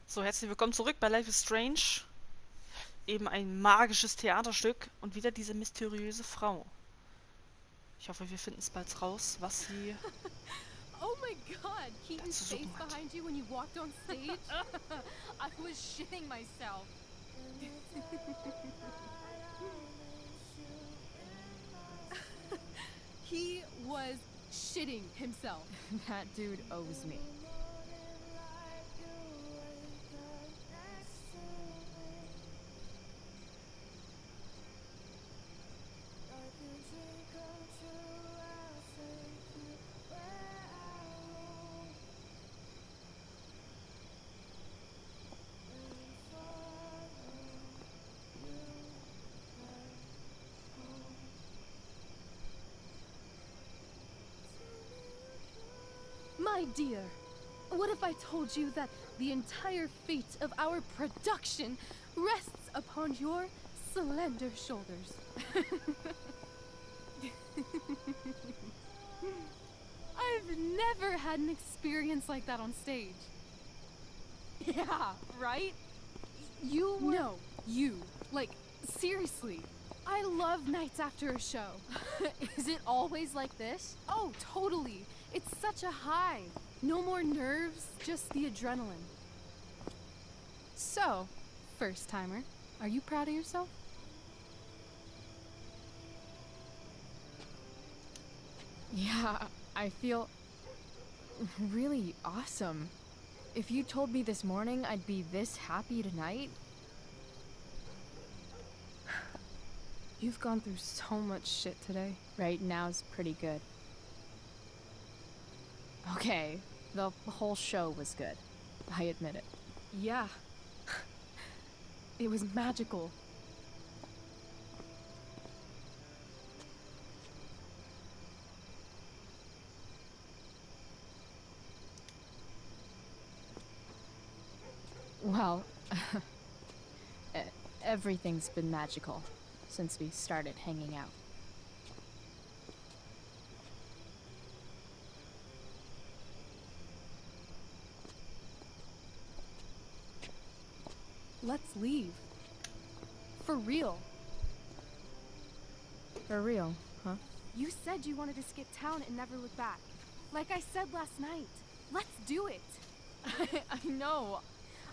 So, herzlich willkommen zurück bei Life is Strange. Eben ein magisches Theaterstück und wieder diese mysteriöse Frau. Ich hoffe, wir finden es bald raus, was sie Oh my god, da Keaton's zu face suchen hat. behind you when you walked on stage? I was shitting myself. He was shitting himself. That dude owes me. My dear, what if I told you that the entire fate of our production rests upon your slender shoulders? I've never had an experience like that on stage. Yeah, right? You were... No, you. Like, seriously. I love nights after a show. Is it always like this? Oh, totally. It's such a high. No more nerves, just the adrenaline. So, first timer, are you proud of yourself? Yeah, I feel really awesome. If you told me this morning I'd be this happy tonight. You've gone through so much shit today. Right now's pretty good. Okay, the whole show was good. I admit it. Yeah. It was magical. Well, everything's been magical since we started hanging out. Let's leave. For real. For real, huh? You said you wanted to skip town and never look back. Like I said last night. Let's do it. I know.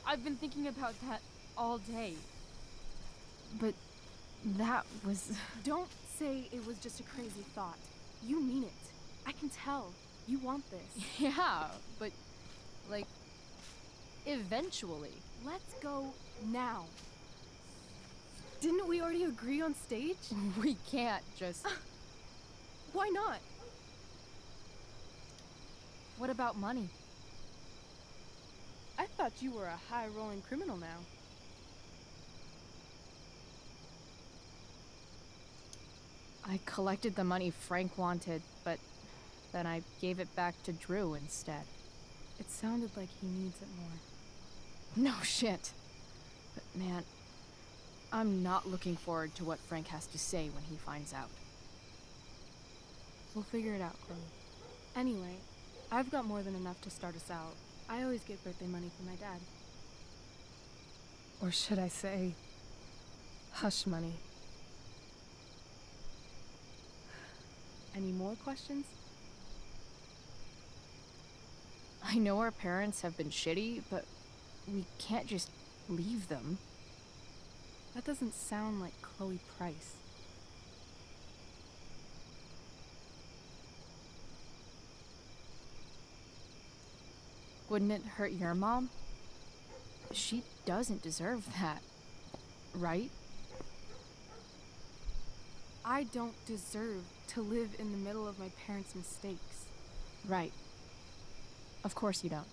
I've been thinking about that all day. But that was... Don't say it was just a crazy thought. You mean it. I can tell. You want this. Yeah, but, like, eventually. Let's go now. Didn't we already agree on stage? We can't just... Why not? What about money? I thought you were a high-rolling criminal now. I collected the money Frank wanted, but then I gave it back to Drew instead. It sounded like he needs it more. No shit. But man, I'm not looking forward to what Frank has to say when he finds out. We'll figure it out, Chloe. Anyway, I've got more than enough to start us out. I always get birthday money from my dad. Or should I say, hush money. Any more questions? I know our parents have been shitty, but we can't just leave them. That doesn't sound like Chloe Price. Wouldn't it hurt your mom? She doesn't deserve that, right? I don't deserve to live in the middle of my parents' mistakes. Right. Of course you don't.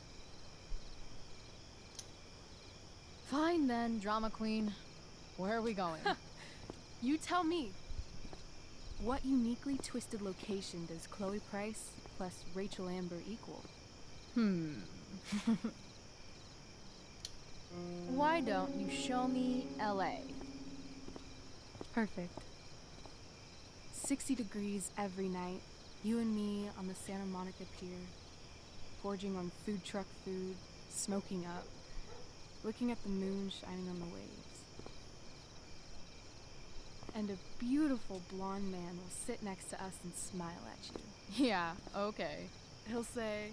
Fine then, drama queen. Where are we going? You tell me. What uniquely twisted location does Chloe Price plus Rachel Amber equal? Why don't you show me LA? Perfect. 60 degrees every night. You and me on the Santa Monica Pier. Gorging on food truck food. Smoking up. looking at the moon shining on the waves. And a beautiful blonde man will sit next to us and smile at you. Yeah, okay. He'll say,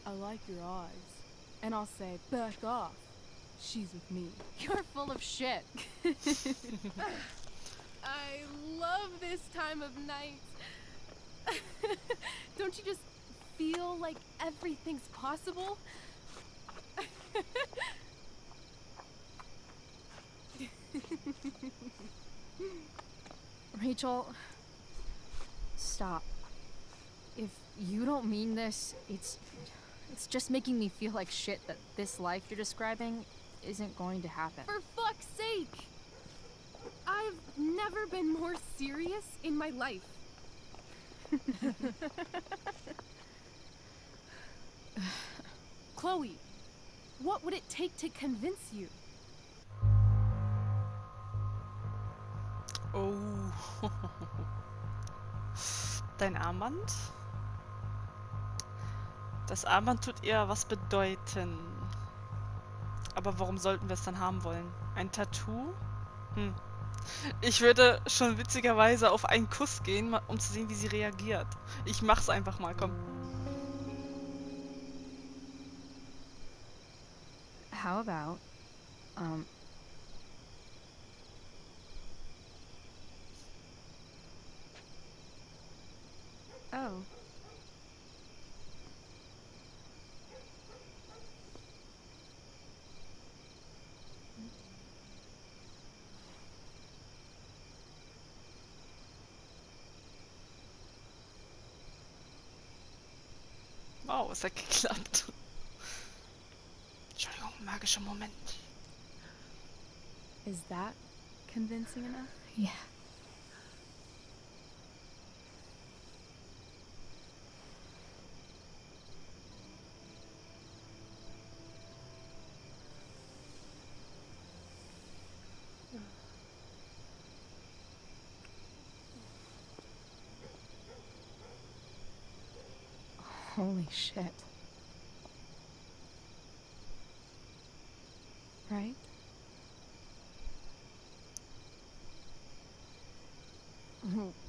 "I like your eyes." And I'll say, "Back off. She's with me." You're full of shit. I love this time of night. Don't you just feel like everything's possible? Rachel, stop. If you don't mean this, it's just making me feel like shit that this life you're describing isn't going to happen. For fuck's sake! I've never been more serious in my life. Chloe, what would it take to convince you? Oh. Dein Armband? Das Armband tut eher was bedeuten. Aber warum sollten wir es dann haben wollen? Ein Tattoo? Hm. Ich würde schon witzigerweise auf einen Kuss gehen, um zu sehen, wie sie reagiert. Ich mach's einfach mal, komm. How about, Oh. Wow, es hat geklappt. Entschuldigung, magischer Moment. Is that convincing enough? yeah. Holy shit. Right?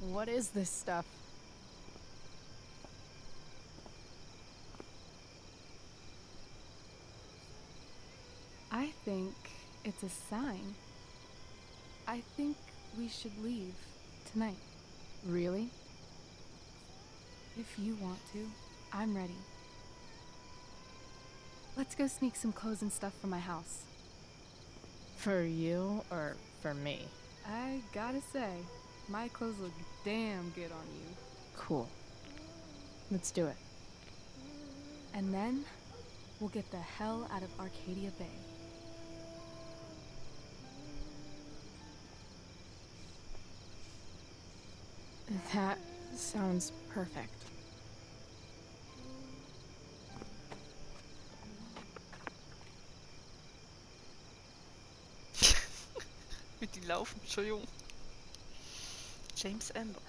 What is this stuff? I think it's a sign. I think we should leave tonight. Really? If you want to, I'm ready. Let's go sneak some clothes and stuff from my house. For you or for me? I gotta say, my clothes look damn good on you. Cool. Let's do it. And then, we'll get the hell out of Arcadia Bay. That sounds perfect. Mit die laufen, Entschuldigung. James Amber.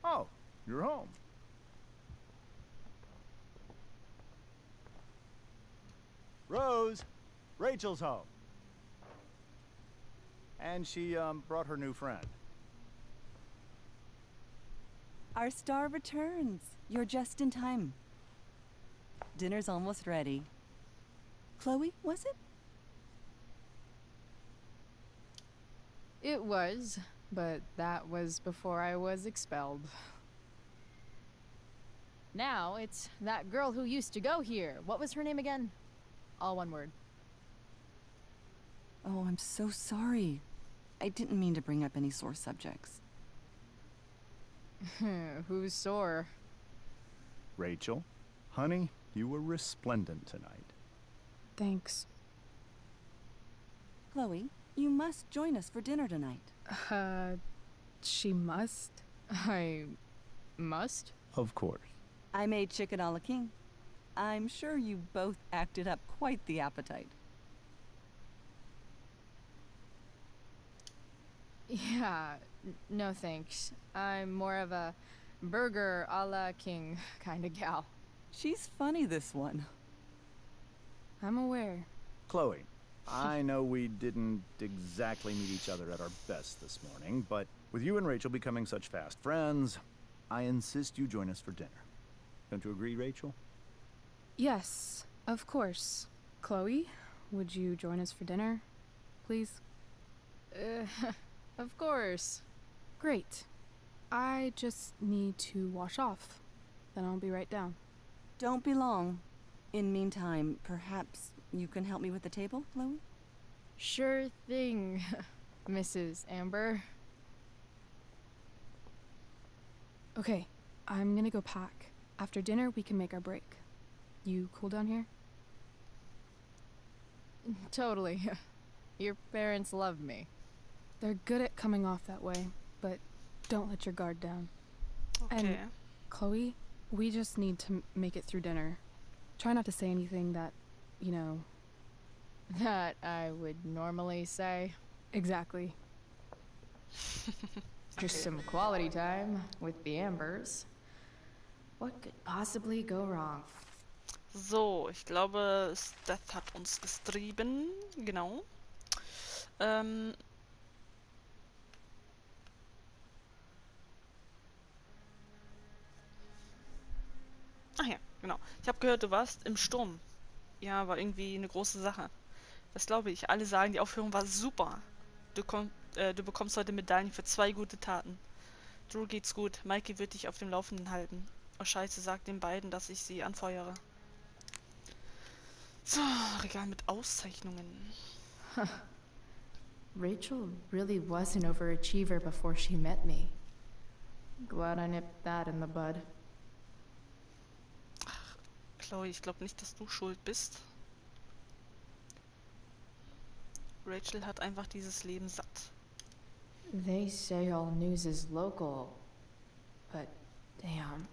Oh, you're home. Rose, Rachel's home. And she, brought her new friend. Our star returns. You're just in time. Dinner's almost ready. Chloe, was it? It was, but that was before I was expelled. Now it's that girl who used to go here. What was her name again? All one word. Oh, I'm so sorry. I didn't mean to bring up any sore subjects. Who's sore? Rachel, honey, you were resplendent tonight. Thanks. Chloe, you must join us for dinner tonight. She must? I must? Of course. I made chicken a la king. I'm sure you both acted up quite the appetite. Yeah, no thanks. I'm more of a burger a la king kind of gal. She's funny, this one. I'm aware. Chloe, I know we didn't exactly meet each other at our best this morning, but with you and Rachel becoming such fast friends, I insist you join us for dinner. Don't you agree, Rachel? Yes, of course. Chloe, would you join us for dinner, please? Of course. Great. I just need to wash off. Then I'll be right down. Don't be long. In meantime, perhaps you can help me with the table, Chloe? Sure thing, Mrs. Amber. Okay, I'm gonna go pack. After dinner, we can make our break. You cool down here? Totally. Your parents love me. They're good at coming off that way, but don't let your guard down. Okay. And Chloe, we just need to make it through dinner. Try not to say anything that, you know... That I would normally say. Exactly. Just some quality time with the Ambers. What could possibly go wrong? So, ich glaube, Steph hat uns gestrieben. Genau. Ach ja, genau. Ich habe gehört, du warst im Sturm. Ja, war irgendwie eine große Sache. Das glaube ich. Alle sagen, die Aufführung war super. Du bekommst heute Medaillen für 2 gute Taten. Drew geht's gut. Mikey wird dich auf dem Laufenden halten. Oh Scheiße, sag den beiden, dass ich sie anfeuere. So, Regal mit Auszeichnungen. Rachel really was an overachiever before she met me. Glad I nipped that in the bud. Chloe, ich glaube nicht, dass du schuld bist. Rachel hat einfach dieses Leben satt. They say all news is local, but damn.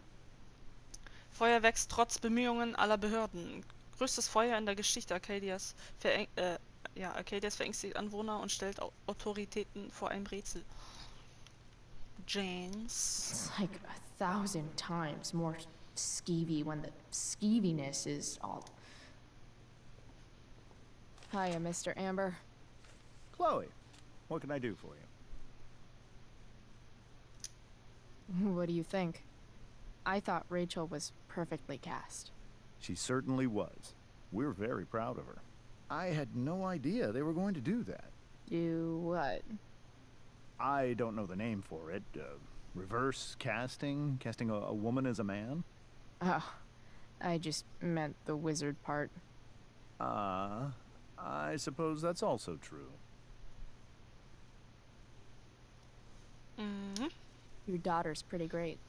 Feuer wächst trotz Bemühungen aller Behörden. Größtes Feuer in der Geschichte Arcadias. Arcadias verängstigt Anwohner und stellt Autoritäten vor einem Rätsel. James. It's like 1,000 times more skeevy when the skeeviness is all... Hiya, Mr. Amber. Chloe, what can I do for you? What do you think? I thought Rachel was perfectly cast. She certainly was. We're very proud of her. I had no idea they were going to do that. Do what? I don't know the name for it. Reverse casting? Casting a woman as a man? Oh, I just meant the wizard part. I suppose that's also true. Mhm. Your daughter's pretty great.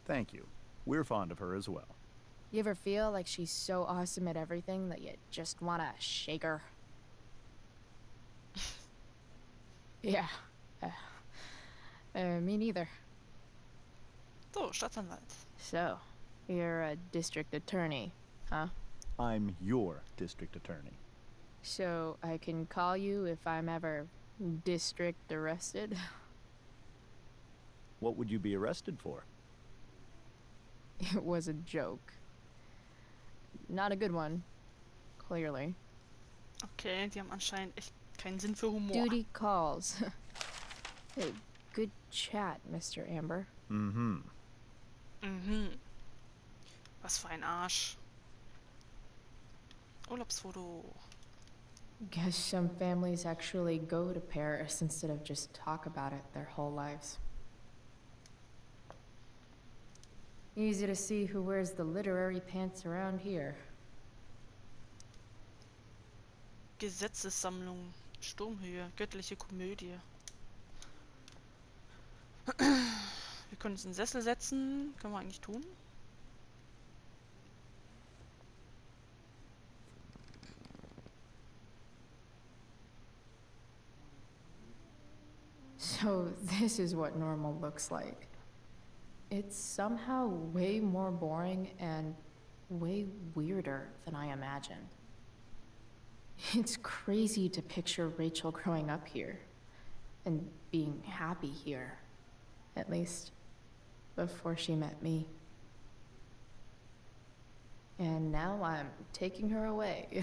Thank you. We're fond of her as well. You ever feel like she's so awesome at everything that you just wanna shake her? Yeah. Me neither. So, Staatsanwalt. So, you're a district attorney, huh? I'm your district attorney. So I can call you if I'm ever district arrested? What would you be arrested for? It was a joke. Not a good one, clearly. Okay, die haben anscheinend echt Keinen Sinn für Humor. Duty calls. Hey, good chat, Mr. Amber. Mm-hmm. Mhm. Was für ein Arsch. Urlaubsfoto. Guess some families actually go to Paris instead of just talk about it their whole lives. Easy to see who wears the literary pants around here. Gesetzessammlung. Sturmhöhe. Göttliche Komödie. Wir können uns in den Sessel setzen. Können wir eigentlich tun. So this is what normal looks like. It's somehow way more boring and way weirder than I imagined. It's crazy to picture Rachel growing up here and being happy here, at least before she met me. And now I'm taking her away.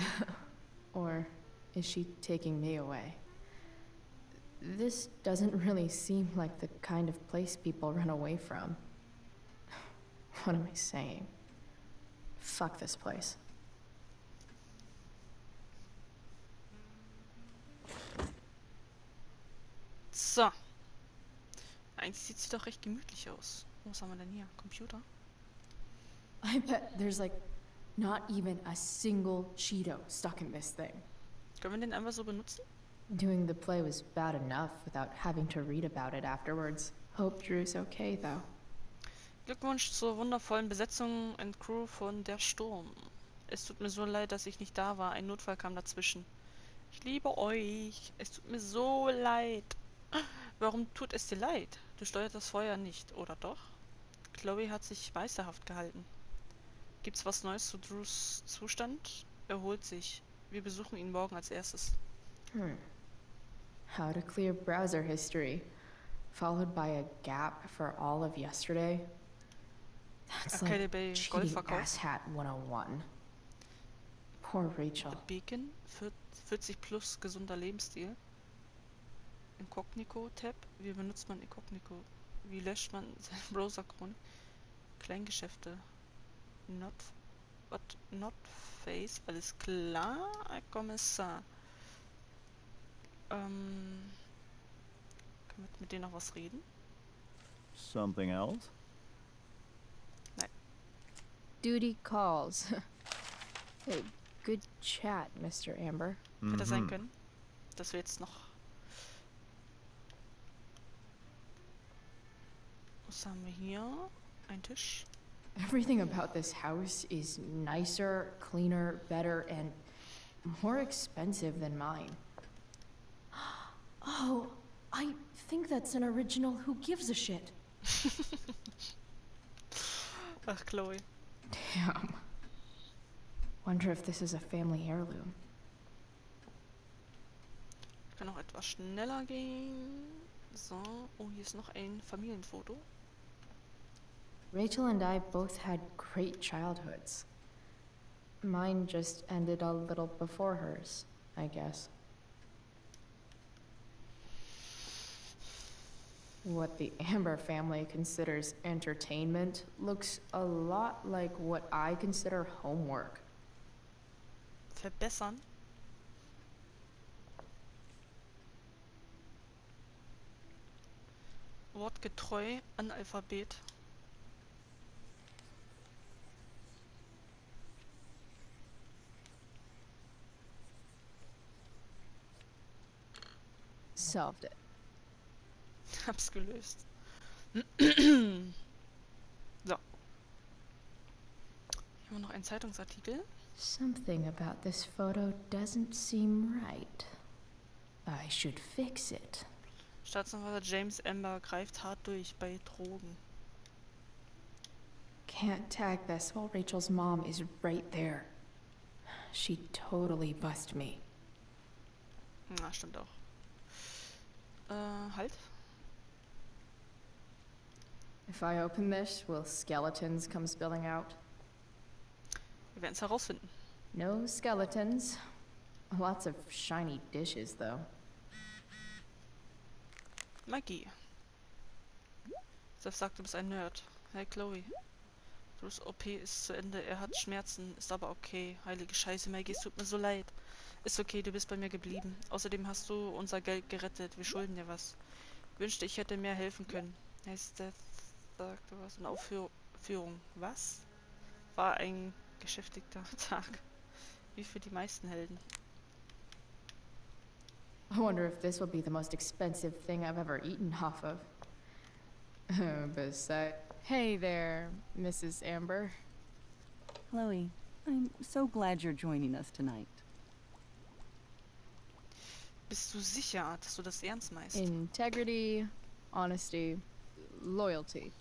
Or is she taking me away? This doesn't really seem like the kind of place people run away from. What am I saying? Fuck this place. So. Eigentlich sieht sie doch recht gemütlich aus. Was haben wir denn hier? Computer? I bet there's like not even a single Cheeto stuck in this thing. Können wir den einfach so benutzen? Doing the play was bad enough without having to read about it afterwards. Hope Drew's okay though. Glückwunsch zur wundervollen Besetzung und Crew von Der Sturm. Es tut mir so leid, dass ich nicht da war. Ein Notfall kam dazwischen. Ich liebe euch. Es tut mir so leid. Warum tut es dir leid? Du steuert das Feuer nicht, oder doch? Chloe hat sich meisterhaft gehalten. Gibt's was Neues zu Drews Zustand? Er erholt sich. Wir besuchen ihn morgen als erstes. How to clear browser history, followed by a gap for all of yesterday. That's Arcade like Bay cheating Golfverkauf. asshat 101. Poor Rachel. The Beacon, 40 plus gesunder Lebensstil. Inkognito-Tab. Wie benutzt man Inkognito? Wie löscht man seinen Browser-Grund? Kleingeschäfte. Not face. Alles klar, Herr Kommissar. Können wir mit denen noch was reden? Something else? Duty calls. Hey, good chat, Mr. Amber. Hätte sein können. Dass wir jetzt noch... Was haben wir hier? Ein Tisch. Everything about this house is nicer, cleaner, better, and more expensive than mine. Oh, I think that's an original Who Gives a Shit. Ach, Chloe. Damn. Wonder if this is a family heirloom. Kann noch etwas schneller gehen. So, oh, hier ist noch ein Familienfoto. Rachel and I both had great childhoods. Mine just ended a little before hers, I guess. What the Amber family considers entertainment looks a lot like what I consider homework. Verbessern. Wortgetreu, Analphabet. Solved it. Hab's gelöst. So. Hier haben wir noch einen Zeitungsartikel. Something about this photo doesn't seem right. I should fix it. Staatsanwalt James Amber greift hart durch bei Drogen. Can't tag this while Rachel's mom is right there. She'd totally bust me. Na, stimmt auch. Halt. If I open this, will skeletons come spilling out? Wir werden es herausfinden. No skeletons. Lots of shiny dishes, though. Maggie. Seth sagt, du bist ein Nerd. Hey Chloe. Bruce OP ist zu Ende. Er hat Schmerzen, ist aber okay. Heilige Scheiße, Maggie, es tut mir so leid. Ist okay, du bist bei mir geblieben. Außerdem hast du unser Geld gerettet. Wir schulden dir was. Wünschte, ich hätte mehr helfen können. Hey, Seth sagte was. Eine Aufführung. Was? War ein geschäftigter Tag. Wie für die meisten Helden. I wonder if this will be the most expensive thing I've ever eaten off of. Besides... Hey there, Mrs. Amber. Chloe, I'm so glad you're joining us tonight. Bist du sicher, dass du das ernst meinst? Integrity, honesty, loyalty.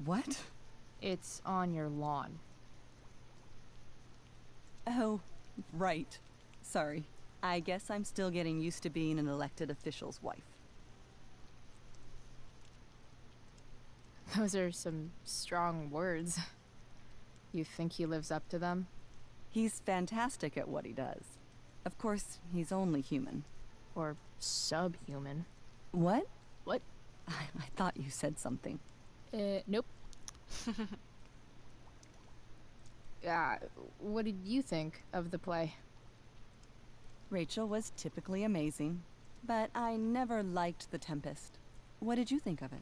What? It's on your lawn. Oh, right. Sorry. I guess I'm still getting used to being an elected official's wife. Those are some strong words. You think he lives up to them? He's fantastic at what he does. Of course, he's only human. Or subhuman? What? What? I thought you said something. Nope. What did you think of the play? Rachel was typically amazing, but I never liked The Tempest. What did you think of it?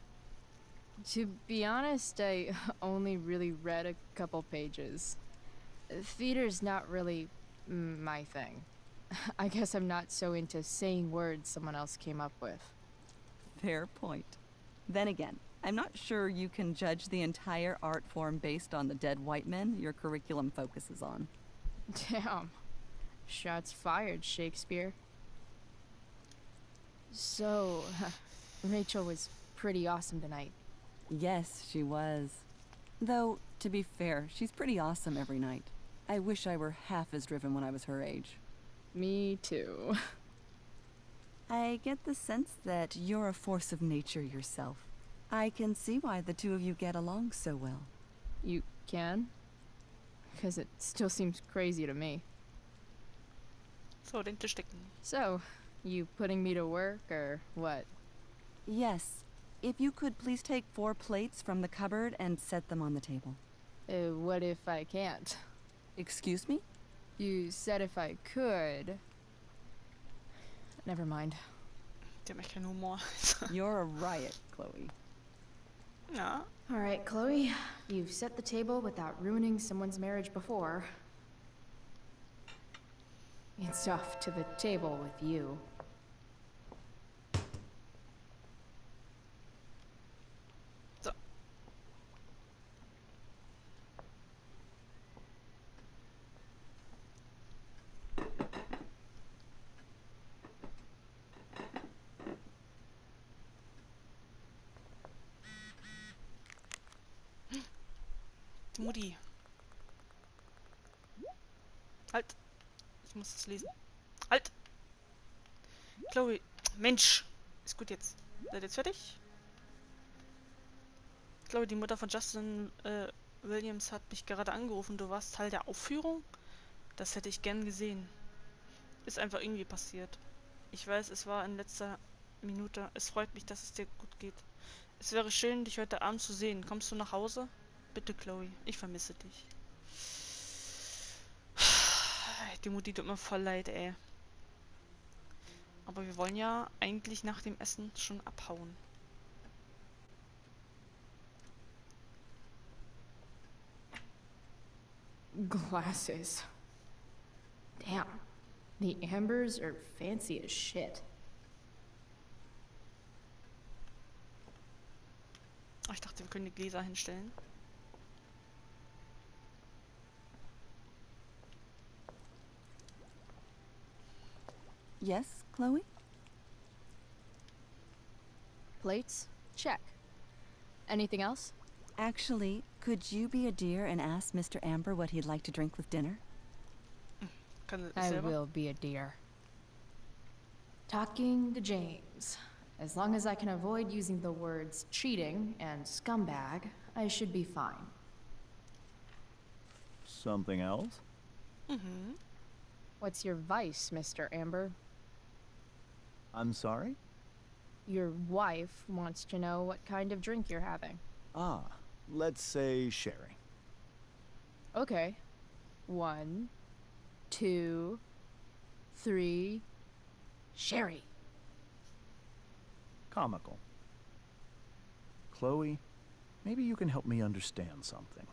To be honest, I only really read a couple pages. Theater's not really my thing. I guess I'm not so into saying words someone else came up with. Fair point. Then again, I'm not sure you can judge the entire art form based on the dead white men your curriculum focuses on. Damn. Shots fired, Shakespeare. So, Rachel was pretty awesome tonight. Yes, she was. Though, to be fair, she's pretty awesome every night. I wish I were half as driven when I was her age. Me too. I get the sense that you're a force of nature yourself. I can see why the two of you get along so well. You can? Because it still seems crazy to me. So, den Tisch decken. So, you putting me to work, or what? Yes. If you could please take 4 plates from the cupboard and set them on the table. What if I can't? Excuse me? You said if I could. Never mind. Der hat keinen Humor. You're a riot, Chloe. Ja. Alright, Chloe. You've set the table without ruining someone's marriage before. It's off to the table with you. So. Die Mutti. Halt. Ich muss das lesen. Halt! Chloe. Mensch! Ist gut jetzt. Seid ihr jetzt fertig? Chloe, die Mutter von Justin Williams hat mich gerade angerufen. Du warst Teil der Aufführung? Das hätte ich gern gesehen. Ist einfach irgendwie passiert. Ich weiß, es war in letzter Minute. Es freut mich, dass es dir gut geht. Es wäre schön, dich heute Abend zu sehen. Kommst du nach Hause? Bitte, Chloe. Ich vermisse dich. Die Mutti tut mir voll leid, ey. Aber wir wollen ja eigentlich nach dem Essen schon abhauen. Glasses. Damn. The ambers are fancy as shit. Ich dachte, wir können die Gläser hinstellen. Yes, Chloe? Plates? Check. Anything else? Actually, could you be a dear and ask Mr. Amber what he'd like to drink with dinner? Kann I selber. will be a dear. Talking to James. As long as I can avoid using the words cheating and scumbag, I should be fine. Something else? Mhm. What's your vice, Mr. Amber? I'm sorry? Your wife wants to know what kind of drink you're having. Ah, let's say sherry. Okay. 1, 2, 3. Sherry. Comical. Chloe, maybe you can help me understand something.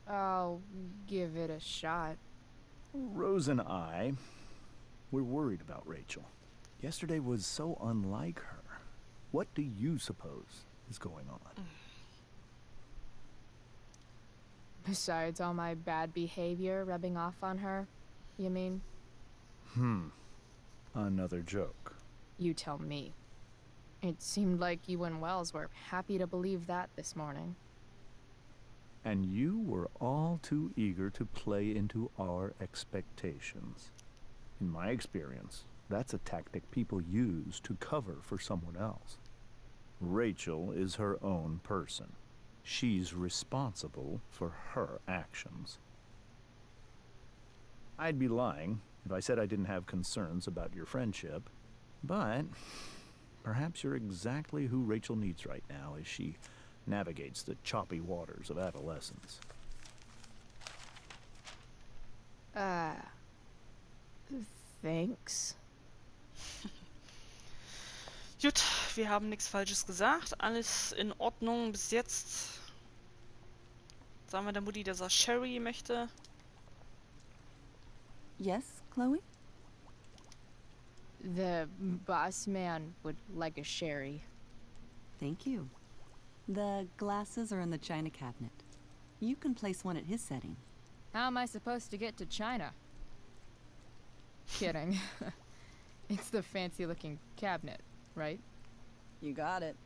I'll give it a shot. Rose and I, we're worried about Rachel. Yesterday was so unlike her. What do you suppose is going on? Besides all my bad behavior rubbing off on her, you mean? Another joke. You tell me. It seemed like you and Wells were happy to believe that this morning. And you were all too eager to play into our expectations. In my experience, that's a tactic people use to cover for someone else. Rachel is her own person. She's responsible for her actions. I'd be lying if I said I didn't have concerns about your friendship, but perhaps you're exactly who Rachel needs right now as she navigates the choppy waters of adolescence. Thanks. Gut, wir haben nichts Falsches gesagt. Alles in Ordnung bis jetzt. Sagen wir der Mutti, dass er Sherry möchte. Yes, Chloe? The boss man would like a sherry. Thank you. The glasses are in the china cabinet. You can place one at his setting. How am I supposed to get to China? Kidding. It's the fancy-looking cabinet, right? You got it.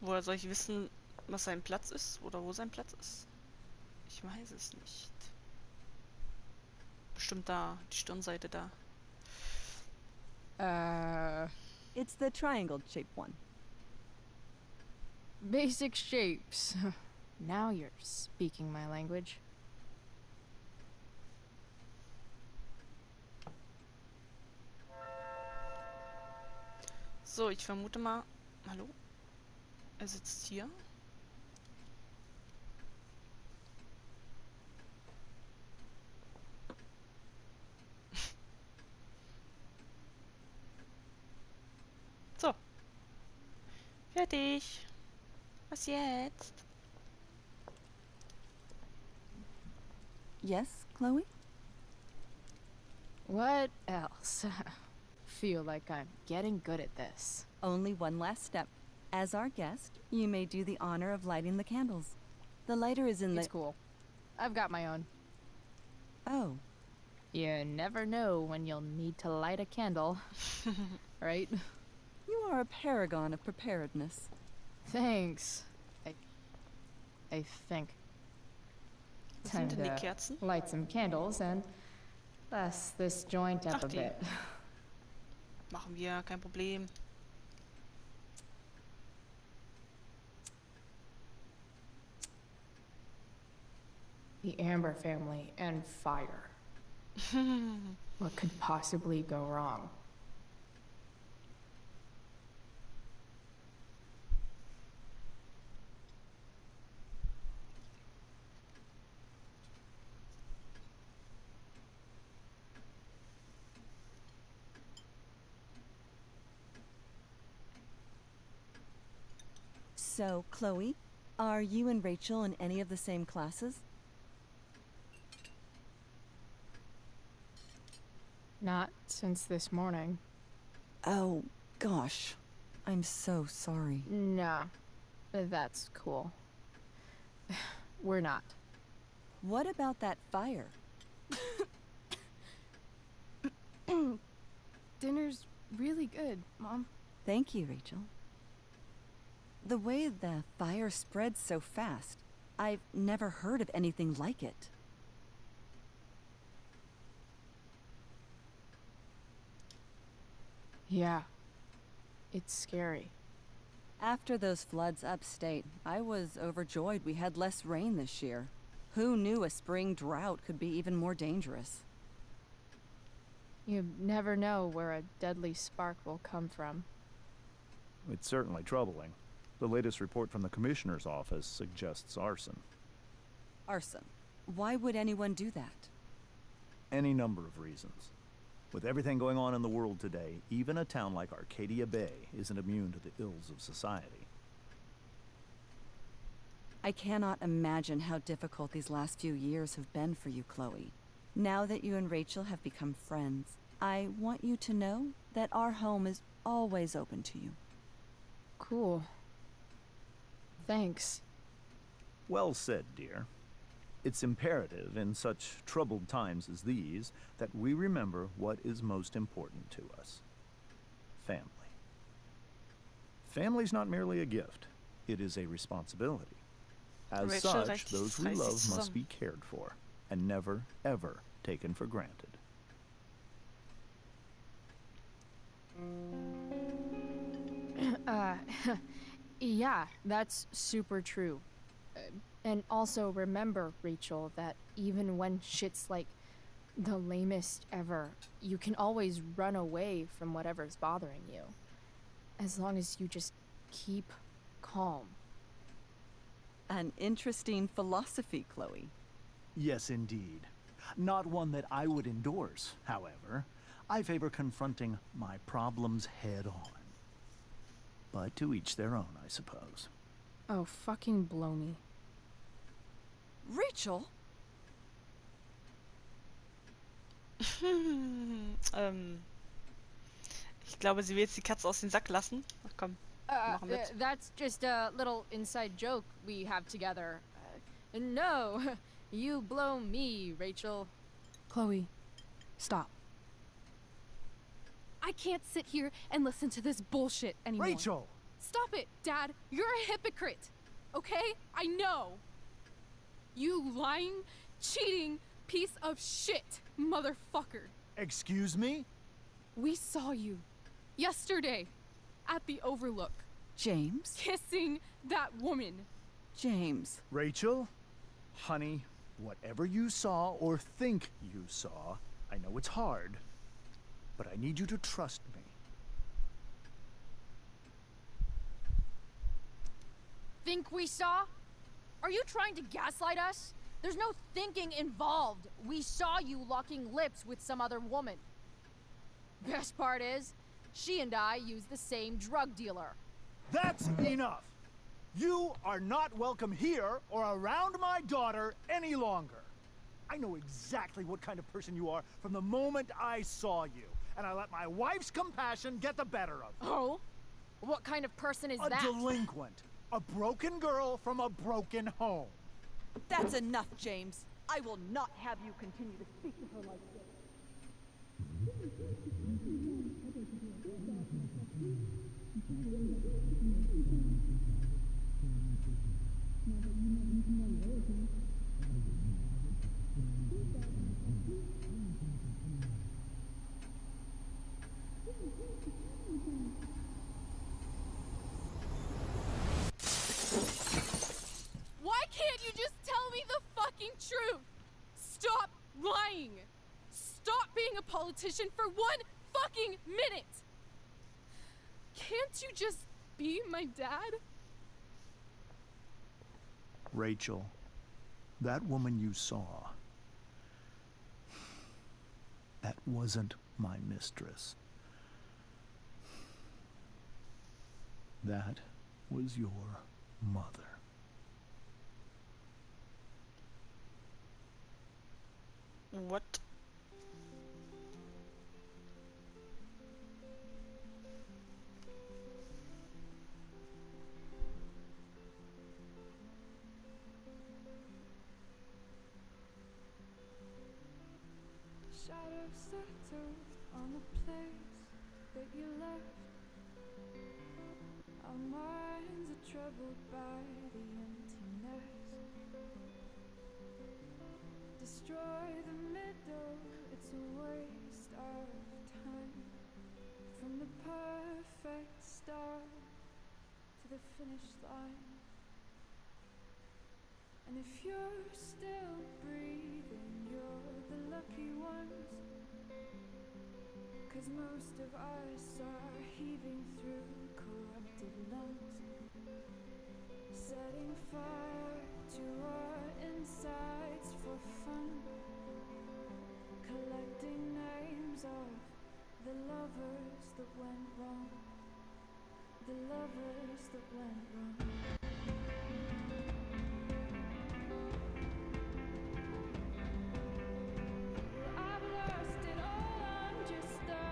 Woher soll ich wissen, was sein Platz ist? Oder wo sein Platz ist? Ich weiß es nicht. Bestimmt da, die Stirnseite da. It's the triangle-shaped one. Basic shapes. Now you're speaking my language. So, ich vermute mal... Hallo? Er sitzt hier. So. Fertig. Was jetzt? Yes, Chloe? What else? Feel like I'm getting good at this. Only one last step. As our guest, you may do the honor of lighting the candles. The lighter is in the... It's cool. I've got my own. Oh. You never know when you'll need to light a candle. Right? You are a paragon of preparedness. Thanks. I think. Was Time sind denn die to Kerzen? light some candles and bust this joint up Ach, a die. bit. Machen wir, kein Problem. The Amber family and fire. What could possibly go wrong? So, Chloe, are you and Rachel in any of the same classes? Not since this morning. Oh, gosh. I'm so sorry. Nah, that's cool. We're not. What about that fire? Dinner's really good, Mom. Thank you, Rachel. The way the fire spreads so fast, I've never heard of anything like it. Yeah. It's scary. After those floods upstate, I was overjoyed we had less rain this year. Who knew a spring drought could be even more dangerous? You never know where a deadly spark will come from. It's certainly troubling. The latest report from the Commissioner's office suggests arson. Arson. Why would anyone do that? Any number of reasons. With everything going on in the world today, even a town like Arcadia Bay isn't immune to the ills of society. I cannot imagine how difficult these last few years have been for you, Chloe. Now that you and Rachel have become friends, I want you to know that our home is always open to you. Cool. Thanks. Well said, dear. It's imperative in such troubled times as these that we remember what is most important to us. Family. Family's not merely a gift, it is a responsibility. As Rachel, such, those we love must be cared for and never, ever taken for granted. Yeah, that's super true. And also remember, Rachel, that even when shit's like the lamest ever, you can always run away from whatever's bothering you. As long as you just keep calm. An interesting philosophy, Chloe. Yes, indeed. Not one that I would endorse, however. I favor confronting my problems head on. But to each their own, I suppose. Oh, fucking blow me. Rachel? Ich glaube, sie will jetzt die Katze aus dem Sack lassen. Ach komm, mach mit. That's just a little inside joke we have together. No, you blow me, Rachel. Chloe, stop. I can't sit here and listen to this bullshit anymore. Rachel! Stop it, Dad. You're a hypocrite. Okay? I know. You lying, cheating piece of shit, motherfucker. Excuse me? We saw you yesterday at the Overlook James? kissing that woman. James. Rachel? Honey, whatever you saw or think you saw, I know it's hard, but I need you to trust me. Think we saw? Are you trying to gaslight us? There's no thinking involved. We saw you locking lips with some other woman. Best part is, she and I use the same drug dealer. That's enough! You are not welcome here or around my daughter any longer. I know exactly what kind of person you are from the moment I saw you, and I let my wife's compassion get the better of me. Oh? What kind of person is A that? delinquent. A broken girl from a broken home. That's enough, James. I will not have you continue to speak to her like this. Why can't you just tell me the fucking truth? Stop lying. Stop being a politician for 1 fucking minute. Can't you just be my dad? Rachel, that woman you saw, that wasn't my mistress. That was your mother. What? Shadows settle on the place that you left. Our minds are troubled by the emptiness. Destroy the middle, it's a waste of time. From the perfect start to the finish line. And if you're still breathing, you're the lucky ones. 'cause most of us are heaving through corrupted lungs, setting fire to our insides for fun, collecting names of the lovers that went wrong, the lovers that went wrong. I've lost it all, I'm just a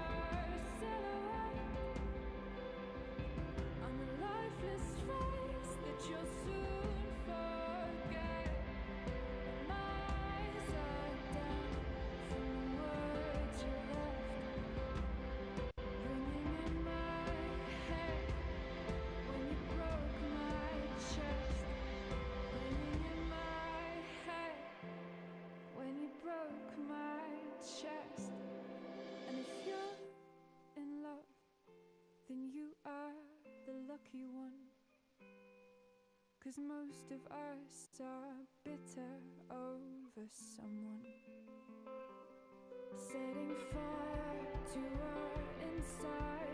silhouette on a lifeless face that you'll soon forget. My eyes are down from the words you left, ringing in my head when you broke my chest, ringing in my head when you broke my chest. And if you're in love, then you are the lucky one, 'cause most of us are bitter over someone, setting fire to our inside